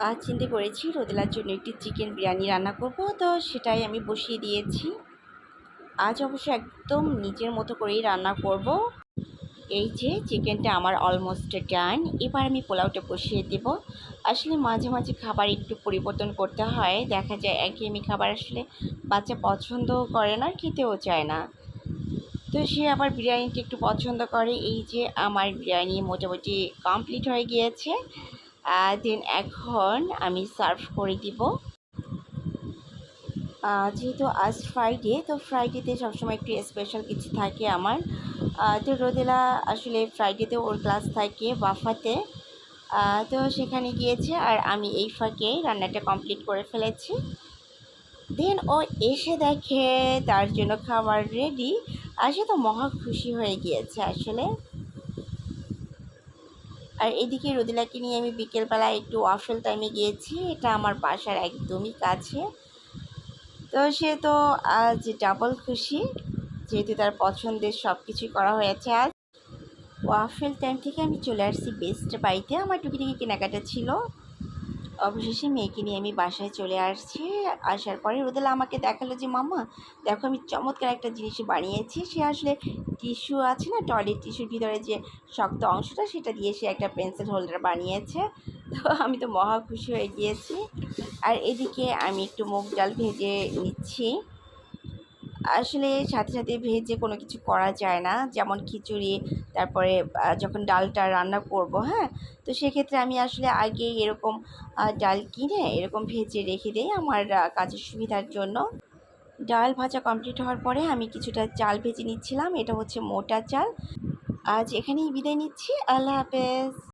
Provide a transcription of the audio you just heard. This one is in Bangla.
আজ চিন্তা করেছি রোদেলার জন্য একটি চিকেন বিরিয়ানি রান্না করব, তো সেটাই আমি বসিয়ে দিয়েছি। আজ অবশ্য একদম নিজের মতো করেই রান্না করব। এই যে চিকেনটা আমার অলমোস্ট ডান। এবার আমি পোলাওটা বসিয়ে দেব। আসলে মাঝে মাঝে খাবার একটু পরিবর্তন করতে হয়। দেখা যায় একঘেয়েমি খাবার আসলে বাচ্চা পছন্দও করে না, খেতেও চায় না। তো সে আবার বিরিয়ানিটা একটু পছন্দ করে। এই যে আমার বিরিয়ানি মোটামুটি কমপ্লিট হয়ে গিয়েছে। দেন এখন আমি সার্ভ করে দিব। যেহেতু আজ ফ্রাইডে, তো ফ্রাইডেতে সবসময় একটু স্পেশাল কিছু থাকে আমার। তো রোদেলা আসলে ফ্রাইডেতে ওর ক্লাস থাকে বাফাতে। তো সেখানে গিয়েছে আর আমি এই ফাঁকে রান্নাটা কমপ্লিট করে ফেলেছি। দেন ও এসে দেখে তার জন্য খাবার রেডি। আর সে তো মহা খুশি হয়ে গিয়েছে আসলে। আর এদিকে রোদেলাকে নিয়ে আমি বিকেলবেলা একটু ওয়াফেল টাইমে গিয়েছি। এটা আমার বাসার একদমই কাছে। তো সে তো আজ ডাবল খুশি, যেহেতু তার পছন্দের সব কিছুই করা হয়েছে আজ। ওয়াফেল টাইম থেকে আমি চলে আসছি বেস্ট বাড়িতে। আমার টুকিটাকি কেনাকাটা ছিল। অবশেষে মেয়েকে নিয়ে আমি বাসায় চলে আসছি। আসার পরে রোদেলা আমাকে দেখালো যে মাম্মা দেখো আমি চমৎকার একটা জিনিস বানিয়েছি। সে আসলে টিস্যু আছে না, টয়লেট টিস্যুর ভিতরে যে শক্ত অংশটা, সেটা দিয়ে সে একটা পেন্সিল হোল্ডার বানিয়েছে। তো আমি তো মহা খুশি হয়ে গিয়েছি। আর এদিকে আমি একটু মুগ ডাল ভেজে নিচ্ছি। আসলে সাথে সাথে ভেজে কোনো কিছু করা যায় না, যেমন খিচুড়ি। তারপরে যখন ডালটা রান্না করব, হ্যাঁ, তো সেক্ষেত্রে আমি আসলে আগে এরকম ডাল কিনে এরকম ভেজে রেখে দিই আমার কাজের সুবিধার জন্য। ডাল ভাজা কমপ্লিট হওয়ার পরে আমি কিছুটা চাল ভেজে নিচ্ছিলাম। এটা হচ্ছে মোটা চাল। আজ এখানেই বিদায় নিচ্ছি। আল্লাহ হাফেজ।